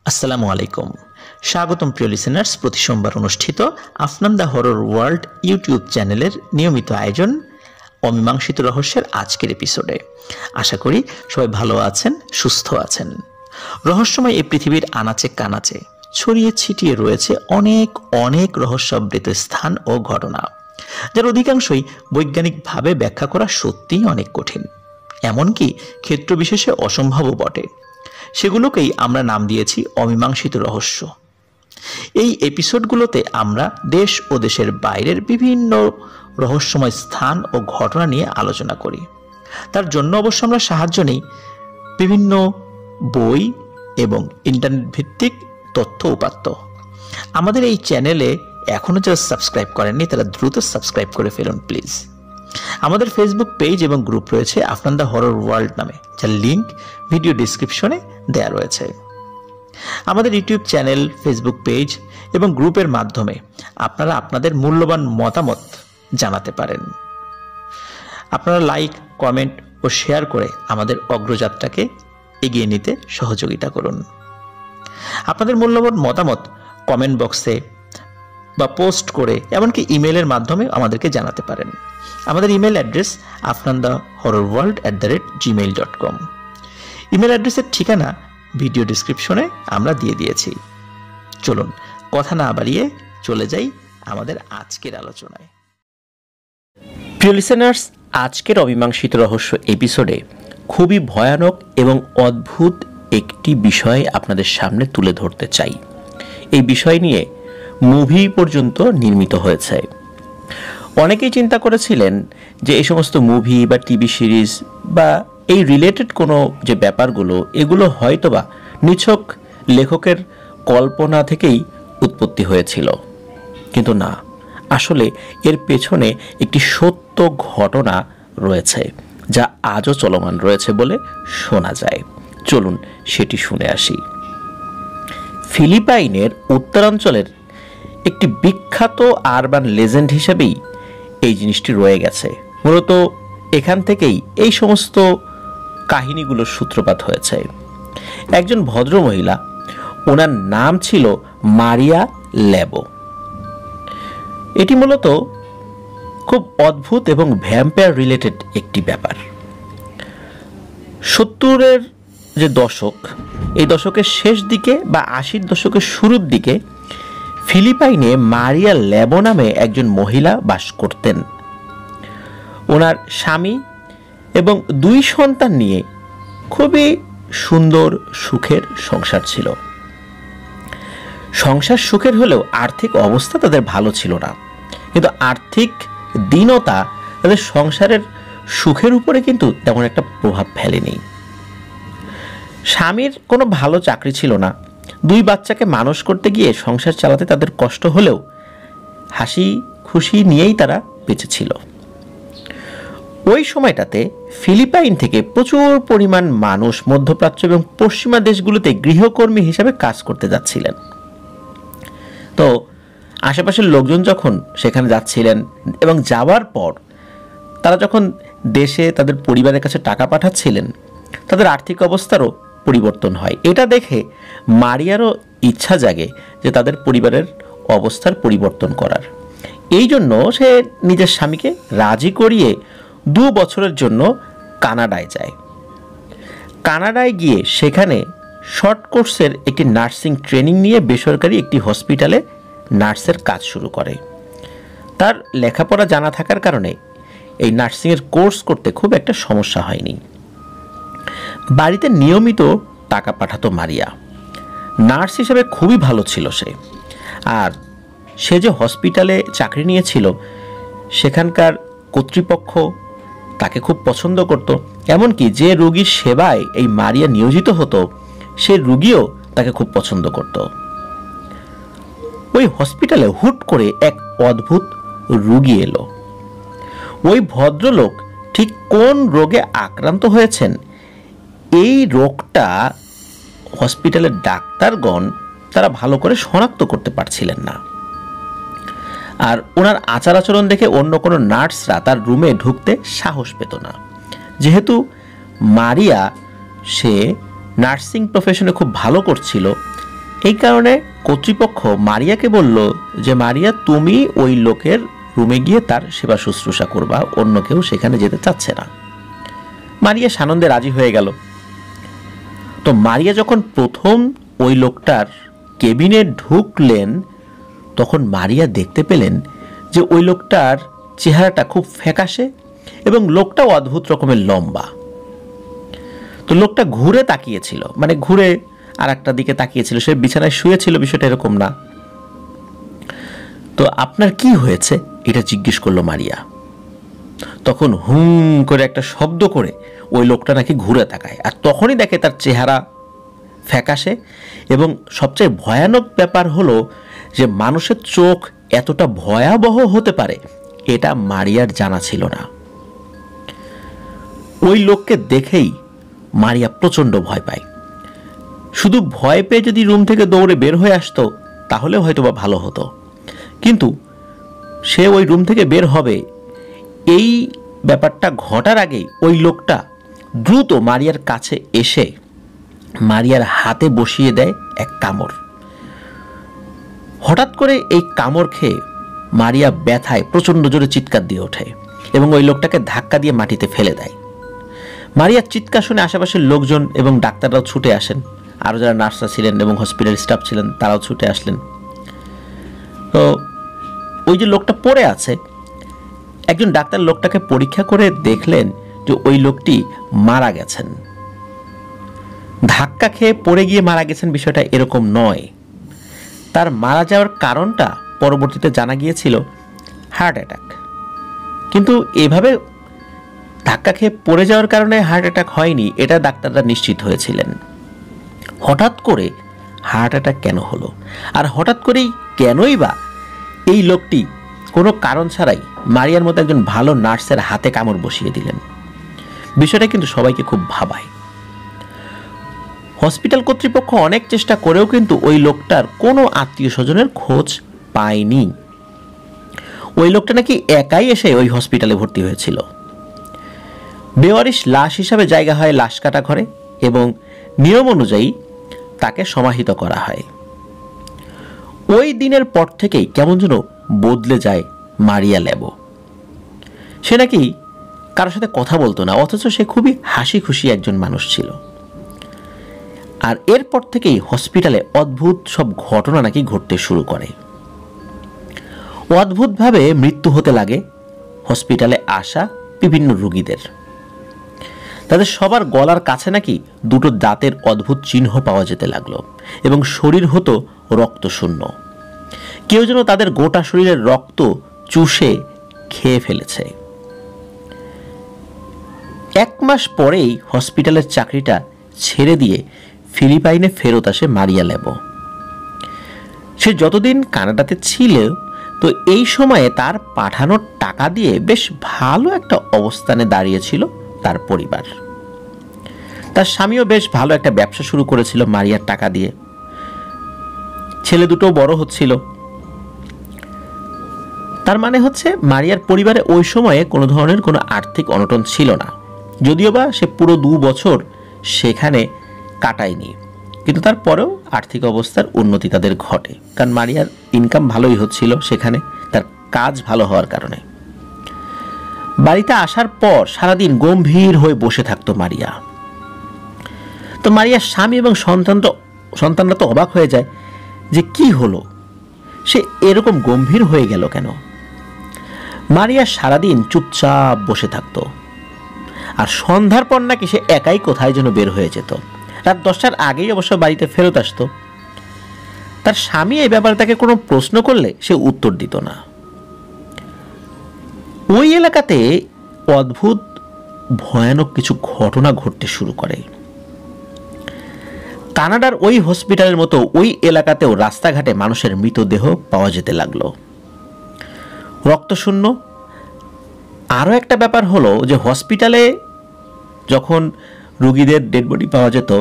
আসসালামু আলাইকুম। স্বাগতম প্রিয় লিসেনার্স, প্রতি সোমবার অনুষ্ঠিত Afnan the horror world YouTube চ্যানেলের নিয়মিত আয়োজন অমীমাংসিত রহস্যের আজকের এপিসোডে। আশা করি সবাই ভালো আছেন, সুস্থ আছেন। রহস্যময় এই পৃথিবীর আনাচে কানাচে ছড়িয়ে ছিটিয়ে রয়েছে অনেক অনেক রহস্যাবৃত স্থান ও ঘটনা, যার অধিকাংশই বৈজ্ঞানিকভাবে ব্যাখ্যা করা সত্যিই অনেক কঠিন, এমনকি ক্ষেত্রবিশেষে অসম্ভবও বটে। সেগুলোকেই আমরা নাম দিয়েছি অমীমাংসিত রহস্য। এই এপিসোডগুলোতে আমরা দেশ ও দেশের বাইরের বিভিন্ন রহস্যময় স্থান ও ঘটনা নিয়ে আলোচনা করি। তার জন্য অবশ্য আমরা সাহায্য নেই বিভিন্ন বই এবং ইন্টারনেট ভিত্তিক তথ্য উপাত্ত। আমাদের এই চ্যানেলে এখনও যারা সাবস্ক্রাইব করেননি তারা দ্রুত সাবস্ক্রাইব করে ফেলুন প্লিজ। আমাদের ফেসবুক পেজ এবং গ্রুপ রয়েছে আফনান দ্য হরর ওয়ার্ল্ড নামে, যার লিঙ্ক ভিডিও ডিসক্রিপশনে দেয়া রয়েছে। আমাদের ইউটিউব চ্যানেল, ফেসবুক পেজ এবং গ্রুপের মাধ্যমে আপনারা আপনাদের মূল্যবান মতামত জানাতে পারেন। আপনারা লাইক, কমেন্ট ও শেয়ার করে আমাদের অগ্রযাত্রাকে এগিয়ে নিতে সহযোগিতা করুন। আপনাদের মূল্যবান মতামত কমেন্ট বক্সে বা পোস্ট করে, এমনকি ইমেলের মাধ্যমে আমাদেরকে জানাতে পারেন। আমাদের ইমেল অ্যাড্রেস afnandahorrorworld@gmail.com। ইমেল অ্যাড্রেসের ঠিকানা ভিডিও ডিসক্রিপশনে আমরা দিয়ে দিয়েছি। চলুন কথা না বাড়িয়ে চলে যাই আমাদের আজকের আলোচনায়। প্রিয় লিসেনার্স, আজকের অমীমাংসিত রহস্য এপিসোডে খুবই ভয়ানক এবং অদ্ভুত একটি বিষয় আপনাদের সামনে তুলে ধরতে চাই। এই বিষয় নিয়ে মুভি পর্যন্ত নির্মিত হয়েছে। অনেকেই চিন্তা করেছিলেন যে এই সমস্ত মুভি বা টিভি সিরিজ বা এই রিলেটেড কোনো যে ব্যাপারগুলো, এগুলো হয়তোবা নিছক লেখকের কল্পনা থেকেই উৎপত্তি হয়েছিল, কিন্তু না, আসলে এর পেছনে একটি সত্য ঘটনা রয়েছে যা আজও চলমান রয়েছে বলে শোনা যায়। চলুন সেটি শুনে আসি। ফিলিপাইনের উত্তরাঞ্চলের একটি বিখ্যাত আরবান লেজেন্ড হিসেবেই এই জিনিসটি রয়ে গেছে। মূলত এখান থেকেই এই সমস্ত কাহিনীগুলোর সূত্রপাত হয়েছে। একজন ভদ্রমহিলা, ওনার নাম ছিল মারিয়া ল্যাবো। এটি মূলত খুব অদ্ভুত এবং ভ্যাম্পায়ার রিলেটেড একটি ব্যাপার। 70-এর যে দশক, এই দশকের শেষ দিকে বা 80-র দশকের শুরুর দিকে ফিলিপাইনে মারিয়া ল্যাবো নামে একজন মহিলা বাস করতেন। ওনার স্বামী এবং 2 সন্তান নিয়ে খুবই সুন্দর সুখের সংসার ছিল। সংসার সুখের হলেও আর্থিক অবস্থা তাদের ভালো ছিল না, কিন্তু আর্থিক দীনতা তাদের সংসারের সুখের উপরে কিন্তু তেমন একটা প্রভাব ফেলেনি। স্বামীর কোনো ভালো চাকরি ছিল না। 2 বাচ্চাকে মানুষ করতে গিয়ে সংসার চালাতে তাদের কষ্ট হলেও হাসি খুশি নিয়েই তারা বেঁচে ছিল। ওই সময়টাতে ফিলিপাইন থেকে প্রচুর পরিমাণ মানুষ মধ্যপ্রাচ্য এবং পশ্চিমা দেশগুলোতে গৃহকর্মী হিসাবে কাজ করতে যাচ্ছিলেন। তো আশেপাশের লোকজন যখন সেখানে যাচ্ছিলেন এবং যাওয়ার পর তারা যখন দেশে তাদের পরিবারের কাছে টাকা পাঠাচ্ছিলেন, তাদের আর্থিক অবস্থারও পরিবর্তন হয়। এটা দেখে মারিয়ারও ইচ্ছা জাগে যে তাদের পরিবারের অবস্থার পরিবর্তন করার। এই জন্য সে নিজের স্বামীকে রাজি করিয়ে 2 বছরের জন্য কানাডায় যায়। কানাডায় গিয়ে সেখানে শর্ট কোর্সের একটি নার্সিং ট্রেনিং নিয়ে বেসরকারি একটি হসপিটালে নার্সের কাজ শুরু করে। তার লেখাপড়া জানা থাকার কারণে এই নার্সিংয়ের কোর্স করতে খুব একটা সমস্যা হয়নি। বাড়িতে নিয়মিত টাকা পাঠাতো মারিয়া। নার্স হিসেবে খুবই ভালো ছিল সে। আর সে যে হসপিটালে চাকরি নিয়েছিল, সেখানকার কর্তৃপক্ষ তাকে খুব পছন্দ করত। এমনকি যে রোগীর সেবায় এই মারিয়া নিয়োজিত হতো, সে রোগীও তাকে খুব পছন্দ করত। ওই হসপিটালে হুট করে এক অদ্ভুত রোগী এলো। ওই ভদ্রলোক ঠিক কোন রোগে আক্রান্ত হয়েছেন, এই রোগটা হসপিটালের ডাক্তারগণ তারা ভালো করে শনাক্ত করতে পারছিলেন না। আর ওনার আচার আচরণ দেখে অন্য কোনো নার্সরা তার রুমে ঢুকতে সাহস পেত না। যেহেতু মারিয়া সে নার্সিং প্রফেশনে খুব ভালো করছিল, এই কারণে কর্তৃপক্ষ মারিয়াকে বলল যে মারিয়া, তুমি ওই লোকের রুমে গিয়ে তার সেবা শুশ্রূষা করবা, অন্য কেউ সেখানে যেতে চাচ্ছে না। মারিয়া সানন্দে রাজি হয়ে গেল। তো মারিয়া যখন প্রথম ওই লোকটার কেবিনে ঢুকলেন, তখন মারিয়া দেখতে পেলেন যে ওই লোকটার চেহারাটা খুব ফ্যাকাশে এবং লোকটাও অদ্ভুত রকমের লম্বা। তো লোকটা ঘুরে তাকিয়েছিল, মানে ঘুরে আর একটা দিকে তাকিয়েছিল, সে বিছানায় শুয়েছিল, বিষয়টা এরকম না। তো আপনার কি হয়েছে এটা জিজ্ঞেস করলো মারিয়া। তখন হুম করে একটা শব্দ করে ওই লোকটা নাকি ঘুরে তাকায়, আর তখনই দেখে তার চেহারা ফ্যাকাশে। এবং সবচেয়ে ভয়ানক ব্যাপার হলো যে মানুষের চোখ এতটা ভয়াবহ হতে পারে এটা মারিয়ার জানা ছিল না। ওই লোককে দেখেই মারিয়া প্রচণ্ড ভয় পায়। শুধু ভয় পেয়ে যদি রুম থেকে দৌড়ে বের হয়ে আসতো তাহলে হয়তো বা ভালো হতো, কিন্তু সে ওই রুম থেকে বের হবে এই ব্যাপারটা ঘটার আগেই ওই লোকটা দ্রুত মারিয়ার কাছে এসে মারিয়ার হাতে বসিয়ে দেয় এক কামড়। হঠাৎ করে এই কামড় খেয়ে মারিয়া ব্যথায় প্রচণ্ড জোরে চিৎকার দিয়ে ওঠে এবং ওই লোকটাকে ধাক্কা দিয়ে মাটিতে ফেলে দেয়। মারিয়ার চিৎকার শুনে আশেপাশের লোকজন এবং ডাক্তাররাও ছুটে আসেন, আরও যারা নার্সরা ছিলেন এবং হসপিটাল স্টাফ ছিলেন তারাও ছুটে আসলেন। তো ওই যে লোকটা পড়ে আছে, একজন ডাক্তার লোকটাকে পরীক্ষা করে দেখলেন যে ওই লোকটি মারা গেছেন। ধাক্কা খেয়ে পড়ে গিয়ে মারা গেছেন বিষয়টা এরকম নয়। তার মারা যাওয়ার কারণটা পরবর্তীতে জানা গিয়েছিল হার্ট অ্যাটাক। কিন্তু এভাবে ধাক্কা খেয়ে পড়ে যাওয়ার কারণে হার্ট অ্যাটাক হয়নি এটা ডাক্তাররা নিশ্চিত হয়েছিলেন। হঠাৎ করে হার্ট অ্যাটাক কেন হলো, আর হঠাৎ করেই কেনই বা এই লোকটি কোনো কারণ ছাড়াই মারিয়ার মতো একজন ভালো নার্সের হাতে কামড় বসিয়ে দিলেন, বিষয়টা কিন্তু সবাইকে খুব ভাবায়। হসপিটাল কর্তৃপক্ষ অনেক চেষ্টা করেও কিন্তু ওই লোকটার কোনো আত্মীয় স্বজনের খোঁজ পায়নি। ওই লোকটা নাকি একাই এসে ওই হসপিটালে ভর্তি হয়েছিল। বেওয়ারিশ লাশ হিসাবে জায়গা হয় লাশ কাটা ঘরে এবং নিয়ম অনুযায়ী তাকে সমাহিত করা হয়। ওই দিনের পর থেকেই কেমন যেন বদলে যায় মারিয়া ল্যাবো। সে নাকি কারোর সাথে কথা বলতো না, অথচ সে খুবই হাসি খুশি একজন মানুষ ছিল। আর এরপর থেকেই হসপিটালে অদ্ভুত সব ঘটনা নাকি ঘটতে শুরু করে। অদ্ভুতভাবে মৃত্যু হতে লাগে হসপিটালে আসা বিভিন্ন রোগীদের। তাদের সবার গলার কাছে নাকি দুটো দাঁতের অদ্ভুত চিহ্ন পাওয়া যেতে লাগলো এবং শরীর হতো রক্তশূন্য। কেউ যেন তাদের গোটা শরীরের রক্ত চুষে খেয়ে ফেলেছে। 1 মাস পরেই হসপিটালের চাকরিটা ছেড়ে দিয়ে ফিলিপাইনে ফেরত আসে মারিয়া ল্যাবো। সে যতদিন কানাডাতে ছিল, তো এই সময়ে তার পাঠানোর টাকা দিয়ে বেশ ভালো একটা অবস্থানে দাঁড়িয়েছিল তার পরিবার। তার স্বামীও বেশ ভালো একটা ব্যবসা শুরু করেছিল মারিয়ার টাকা দিয়ে। ছেলে দুটো বড় হচ্ছিল। তার মানে হচ্ছে মারিয়ার পরিবারে ওই সময়ে কোনো ধরনের কোনো আর্থিক অনটন ছিল না, যদিও বা সে পুরো 2 বছর সেখানে কাটায়নি, কিন্তু তারপরেও আর্থিক অবস্থার উন্নতি তাদের ঘটে, কারণ মারিয়ার ইনকাম ভালোই হচ্ছিল সেখানে, তার কাজ ভালো হওয়ার কারণে। বাড়িতে আসার পর সারাদিন গম্ভীর হয়ে বসে থাকতো মারিয়া। তো মারিয়ার স্বামী এবং সন্তানরা তো অবাক হয়ে যায় যে কি হলো, সে এরকম গম্ভীর হয়ে গেল কেন। মারিয়া সারাদিন চুপচাপ বসে থাকতো, আর সন্ধ্যার পর নাকি সে একাই কোথায় যেন বের হয়ে যেত। রাত 10টার আগেই অবশ্য বাড়িতে ফেরত আসতো। তার স্বামী এই ব্যাপারে তাকে কোনো প্রশ্ন করলে সে উত্তর দিত না। ওই এলাকাতে অদ্ভুত ভয়ানক কিছু ঘটনা ঘটতে শুরু করে। কানাডার ওই হসপিটালের মতো ওই এলাকাতেও রাস্তাঘাটে মানুষের মৃতদেহ পাওয়া যেতে লাগলো, রক্তশূন্য। আরও একটা ব্যাপার হলো যে হসপিটালে যখন রোগীদের ডেড বডি পাওয়া যেত,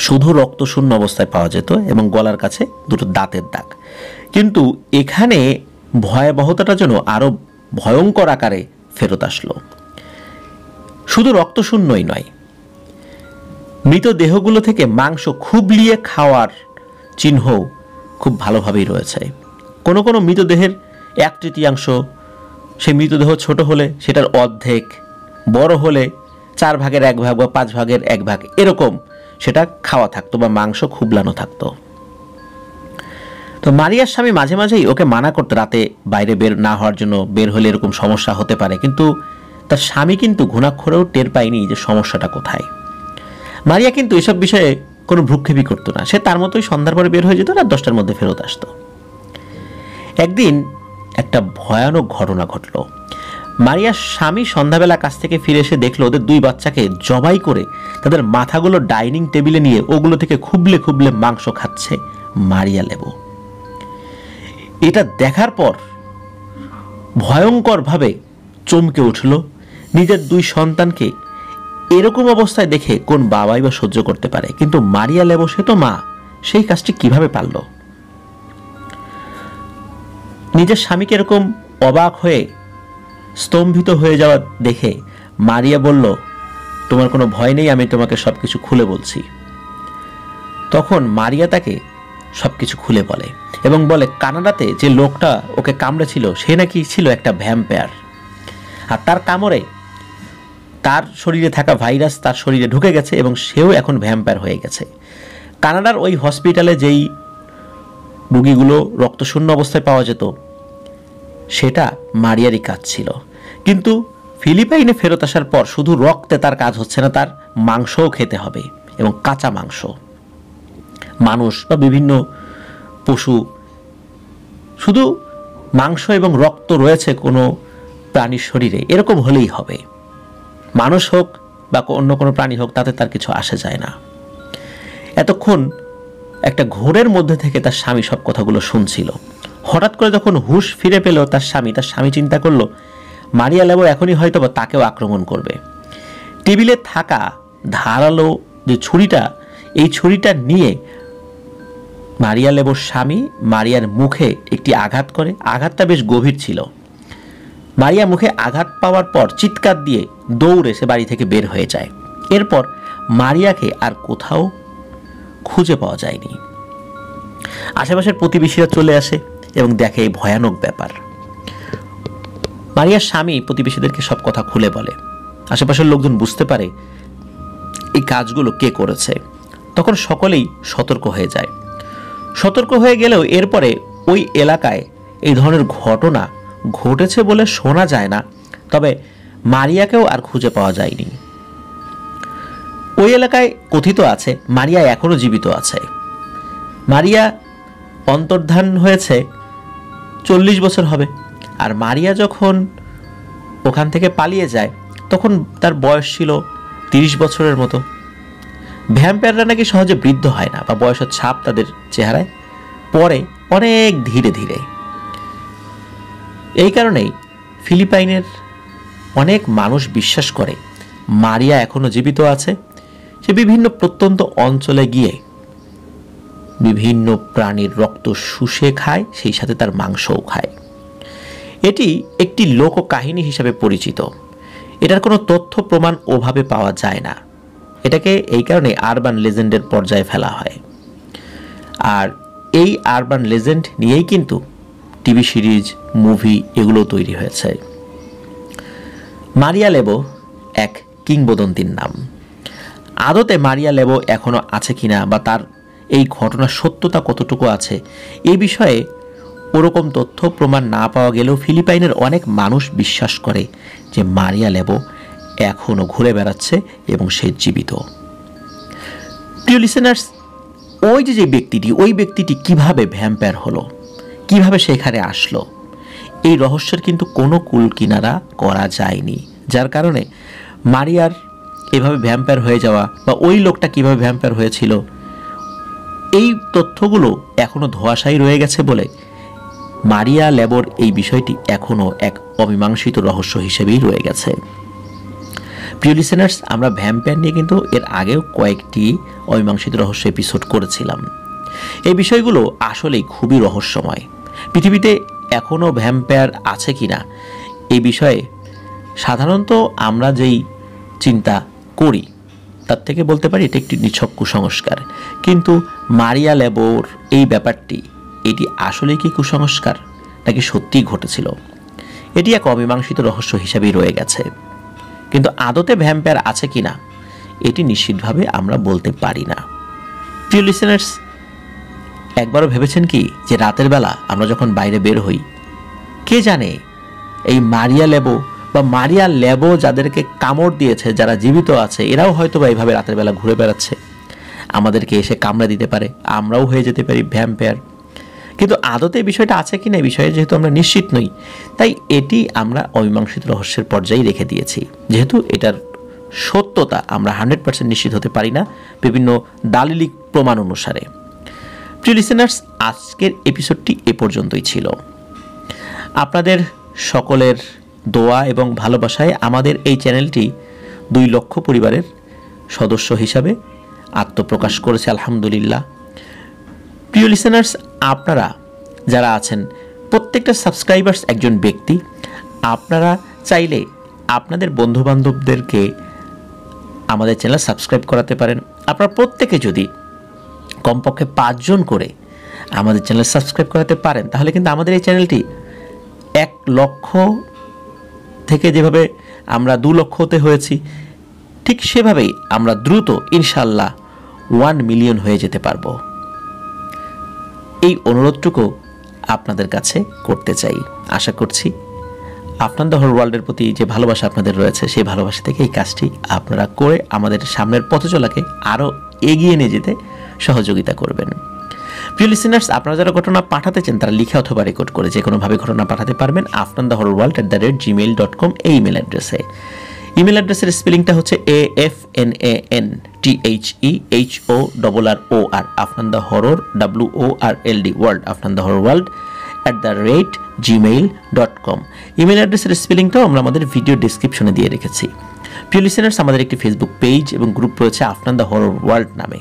শুধু রক্তশূন্য অবস্থায় পাওয়া যেত এবং গলার কাছে দুটো দাঁতের দাগ। কিন্তু এখানে ভয়াবহতাটা যেন আরও ভয়ঙ্কর আকারে ফেরত আসলো। শুধু রক্তশূন্যই নয়, মৃতদেহগুলো থেকে মাংস খুবলিয়ে খাওয়ার চিহ্নও খুব ভালোভাবেই রয়েছে। কোনো কোনো মৃতদেহের 1/3, সেই মৃতদেহ ছোট হলে সেটার অর্ধেক, বড় হলে 4 ভাগের 1 ভাগ বা 5 ভাগের 1 ভাগ এরকম সেটা খাওয়া থাকতো বা মাংস খুবলানো থাকতো। তো মারিয়ার স্বামী মাঝে মাঝেই ওকে মানা করতে, রাতে বাইরে বের না হওয়ার জন্য, বের হলে এরকম সমস্যা হতে পারে। কিন্তু তার স্বামী কিন্তু ঘুণাক্ষরেও টের পায়নি যে সমস্যাটা কোথায়। মারিয়া কিন্তু এসব বিষয়ে কোনো ভ্রুক্ষেপই করতো না। সে তার মতোই সন্ধ্যার পরে বের হয়ে যেত, রাত 10টার মধ্যে ফেরত আসতো। একদিন একটা ভয়ানক ঘটনা ঘটল। মারিয়ার স্বামী সন্ধ্যাবেলা কাছ থেকে ফিরে এসে দেখলো ওদের 2 বাচ্চাকে জবাই করে তাদের মাথাগুলো ডাইনিং টেবিলে নিয়ে ওগুলো থেকে খুবলে খুবলে মাংস খাচ্ছে মারিয়া লেবো। এটা দেখার পর ভয়ঙ্করভাবে চমকে উঠল। নিজের 2 সন্তানকে এরকম অবস্থায় দেখে কোন বাবাই বা সহ্য করতে পারে? কিন্তু মারিয়া লেবো, সে তো মা, সেই কাজটি কিভাবে পারল? নিজের স্বামীকে এরকম অবাক হয়ে স্তম্ভিত হয়ে যাওয়া দেখে মারিয়া বলল, তোমার কোনো ভয় নেই, আমি তোমাকে সবকিছু খুলে বলছি। তখন মারিয়া তাকে সবকিছু খুলে বলে এবং বলে কানাডাতে যে লোকটা ওকে কামড়েছিল সে নাকি ছিল একটা ভ্যাম্পায়ার, আর তার কামড়ে তার শরীরে থাকা ভাইরাস তার শরীরে ঢুকে গেছে এবং সেও এখন ভ্যাম্পায়ার হয়ে গেছে। কানাডার ওই হসপিটালে যেই রোগীগুলো রক্তশূন্য অবস্থায় পাওয়া যেত সেটা মারিয়ারই কাজ ছিল। কিন্তু ফিলিপাইনে ফেরত আসার পর শুধু রক্তে তার কাজ হচ্ছে না, তার মাংসও খেতে হবে, এবং কাঁচা মাংস। মানুষ বা বিভিন্ন পশু, শুধু মাংস এবং রক্ত রয়েছে কোনো প্রাণীর শরীরে, এরকম হলেই হবে। মানুষ হোক বা অন্য কোনো প্রাণী হোক, তাতে তার কিছু আসে যায় না। এতক্ষণ একটা ঘোরের মধ্যে থেকে তার স্বামী সব কথাগুলো শুনছিল। হঠাৎ করে যখন হুঁশ ফিরে পেল তার স্বামী চিন্তা করলো মারিয়া লেবো এখনই হয়তো বা তাকেও আক্রমণ করবে। টেবিলে থাকা ধারালো যে ছুরিটা, এই ছুরিটা নিয়ে মারিয়া লেবোর স্বামী মারিয়ার মুখে একটি আঘাত করে। আঘাতটা বেশ গভীর ছিল। মারিয়া মুখে আঘাত পাওয়ার পর চিৎকার দিয়ে দৌড়ে সে বাড়ি থেকে বের হয়ে যায়। এরপর মারিয়াকে আর কোথাও খুঁজে পাওয়া যায়নি। আশেপাশের প্রতিবেশীরা চলে আসে এবং দেখে এই ভয়ানক ব্যাপার। মারিয়ার স্বামী প্রতিবেশীদেরকে সব কথা খুলে বলে। আশেপাশের লোকজন বুঝতে পারে এই কাজগুলো কে করেছে। তখন সকলেই সতর্ক হয়ে যায়। সতর্ক হয়ে গেলেও এরপরে ওই এলাকায় এই ধরনের ঘটনা ঘটেছে বলে শোনা যায় না। তবে মারিয়াকেও আর খুঁজে পাওয়া যায়নি। ওই এলাকায় কথিত আছে মারিয়া এখনো জীবিত আছে। মারিয়া অন্তর্ধান হয়েছে 40 বছর হবে। আর মারিয়া যখন ওখান থেকে পালিয়ে যায় তখন তার বয়স ছিল 30 বছরের মতো। ভ্যাম্পায়াররা নাকি সহজে বৃদ্ধ হয় না বা বয়সের ছাপ তাদের চেহারায় পড়ে অনেক ধীরে ধীরে। এই কারণেই ফিলিপাইনের অনেক মানুষ বিশ্বাস করে মারিয়া এখনো জীবিত আছে। সে বিভিন্ন প্রত্যন্ত অঞ্চলে গিয়ে বিভিন্ন প্রাণীর রক্ত শুষে খায়, সেই সাথে তার মাংসও খায়। এটি একটি লোককাহিনী হিসাবে পরিচিত। এটার কোনো তথ্য প্রমাণ ওভাবে পাওয়া যায় না। এটাকে এই কারণে আরবান লেজেন্ডের পর্যায়ে ফেলা হয়। আর এই আরবান লেজেন্ড নিয়েই কিন্তু টিভি সিরিজ, মুভি এগুলো তৈরি হয়েছে। মারিয়া লেবো এক কিংবদন্তির নাম। আদতে মারিয়া লেবো এখনো আছে কিনা বা তার এই ঘটনার সত্যতা কতটুকু আছে এই বিষয়ে ওরকম তথ্য প্রমাণ না পাওয়া গেলেও ফিলিপাইনের অনেক মানুষ বিশ্বাস করে যে মারিয়া লেবো এখনো ঘুরে বেড়াচ্ছে এবং সে জীবিত। প্রিয় লিসেনার্স, ওই ব্যক্তিটি কিভাবে ভ্যাম্পায়ার হলো, কিভাবে সেখানে আসলো, এই রহস্যের কিন্তু কোনো কুল কিনারা করা যায়নি। যার কারণে মারিয়ার এভাবে ভ্যাম্পায়ার হয়ে যাওয়া বা ওই লোকটা কিভাবে ভ্যাম্পায়ার হয়েছিল এই তথ্যগুলো এখনো ধোঁয়াশায়ী রয়ে গেছে বলে মারিয়া লেবোর এই বিষয়টি এখনো এক অমীমাংসিত রহস্য হিসেবেই রয়ে গেছে। প্রিয় লিসেনার্স, আমরা ভ্যাম্পায়ার নিয়ে কিন্তু এর আগেও কয়েকটি অমীমাংসিত রহস্য এপিসোড করেছিলাম। এই বিষয়গুলো আসলেই খুবই রহস্যময়। পৃথিবীতে এখনও ভ্যাম্পায়ার আছে কিনা এই বিষয়ে সাধারণত আমরা যেই চিন্তা করি তার থেকে বলতে পারি এটা একটি নিছক কুসংস্কার। কিন্তু মারিয়া লেবোর এই ব্যাপারটি, এটি আসলে কি কুসংস্কার নাকি সত্যিই ঘটেছিল, এটি এক অমীমাংসিত রহস্য হিসাবেই রয়ে গেছে। কিন্তু আদতে ভ্যাম্পায়ার আছে কিনা এটি নিশ্চিতভাবে আমরা বলতে পারি না। প্রিয় লিসেনার্স, একবারও ভেবেছেন কি যে রাতের বেলা আমরা যখন বাইরে বের হই, কে জানে এই মারিয়া লেবো বা মারিয়া লেবো যাদেরকে কামড় দিয়েছে, যারা জীবিত আছে, এরাও হয়তো বা এইভাবে রাতের বেলা ঘুরে বেড়াচ্ছে, আমাদেরকে এসে কামড়া দিতে পারে, আমরাও হয়ে যেতে পারি ভ্যাম্পায়ার। কিন্তু আদতে এই বিষয়টা আছে কিনা এই বিষয়ে যেহেতু আমরা নিশ্চিত নই, তাই এটি আমরা অমীমাংসিত রহস্যের পর্যায়ে রেখে দিয়েছি। যেহেতু এটার সত্যতা আমরা 100% নিশ্চিত হতে পারি না বিভিন্ন দালিলিক প্রমাণ অনুসারে। প্রিয় লিসেনার্স, আজকের এপিসোডটি এ পর্যন্তই ছিল। আপনাদের সকলের দোয়া এবং ভালোবাসায় আমাদের এই চ্যানেলটি 2 লক্ষ পরিবারের সদস্য হিসাবে আত্মপ্রকাশ করেছে, আলহামদুলিল্লাহ। প্রিয় লিসেনার্স, আপনারা যারা আছেন প্রত্যেকটা সাবস্ক্রাইবার্স একজন ব্যক্তি। আপনারা চাইলে আপনাদের বন্ধুবান্ধবদেরকে আমাদের চ্যানেল সাবস্ক্রাইব করাতে পারেন। আপনারা প্রত্যেকে যদি কমপক্ষে 5 জন করে আমাদের চ্যানেল সাবস্ক্রাইব করাতে পারেন, তাহলে কিন্তু আমাদের এই চ্যানেলটি 1 লক্ষ থেকে যেভাবে আমরা 2 লক্ষ হতে হয়েছি, ঠিক সেভাবেই আমরা দ্রুত ইনশাল্লাহ 1 মিলিয়ন হয়ে যেতে পারবো। এই অনুরোধটুকু আপনাদের কাছে করতে চাই। আশা করছি আফনান দ্য হরর ওয়ার্ল্ডের প্রতি যে ভালোবাসা আপনাদের রয়েছে, সেই ভালোবাসা থেকে এই কাজটি আপনারা করে আমাদের সামনের পথ চলাকে আরও এগিয়ে নিয়ে যেতে সহযোগিতা করবেন। প্রিয় লিসেনার্স, আপনারা যারা ঘটনা পাঠাতে চান তারা লিখে অথবা রেকর্ড করে যে কোনোভাবে ঘটনা পাঠাতে পারবেন afnandahorrorworld@gmail.com এই ইমেল অ্যাড্রেসে। ইমেল অ্যাড্রেসের স্পেলিংটা হচ্ছে AFNANTHEHORROR, Afnan the horror WORLD world, Afnan the horror world @gmail.com। Email অ্যাড্রেসের স্পেলিংটাও আমরা আমাদের ভিডিও ডেসক্রিপশনে দিয়ে রেখেছি। প্রিয় লিসেনার্স, আমাদের একটি ফেসবুক পেজ এবং গ্রুপ রয়েছে আফনান দ্য হরর ওয়ার্ল্ড নামে,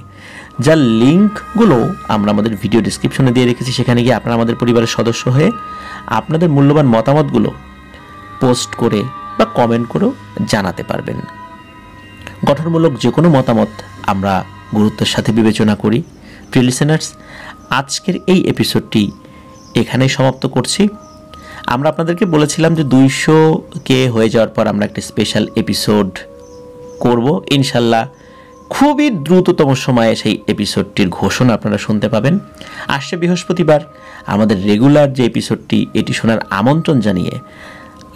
যার লিঙ্কগুলো আমরা আমাদের ভিডিও ডেসক্রিপশনে দিয়ে রেখেছি। সেখানে গিয়ে আপনারা আমাদের পরিবারের সদস্য হয়ে আপনাদের মূল্যবান মতামতগুলো পোস্ট করে বা কমেন্ট করেও জানাতে পারবেন। গঠনমূলক যে কোনো মতামত আমরা গুরুত্বের সাথে বিবেচনা করি। প্রিয় লিসেনার্স, আজকের এই এপিসোডটি এখানেই সমাপ্ত করছি। আমরা আপনাদেরকে বলেছিলাম যে 200K হয়ে যাওয়ার পর আমরা একটা স্পেশাল এপিসোড করব। ইনশাল্লাহ খুবই দ্রুততম সময়ে সেই এপিসোডটির ঘোষণা আপনারা শুনতে পাবেন। আসছে বৃহস্পতিবার আমাদের রেগুলার যে এপিসোডটি, এটি শোনার আমন্ত্রণ জানিয়ে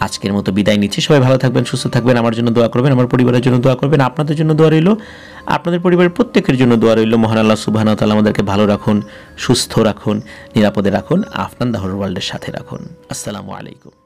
আজকের মতো বিদায় নিচ্ছি। সবাই ভালো থাকবেন, সুস্থ থাকবেন, আমার জন্য দোয়া করবেন, আমার পরিবারের জন্য দোয়া করবেন, আপনাদের জন্য দোয়া রইল, আপনাদের পরিবারের প্রত্যেকের জন্য দোয়া রইল। মহান আল্লাহ সুবহানাহু ওয়া তাআলা আমাদেরকে ভালো রাখুন, সুস্থ রাখুন, নিরাপদে রাখুন, আফনান দ্য হরর ওয়ার্ল্ডের সাথে রাখুন। আসসালামু আলাইকুম।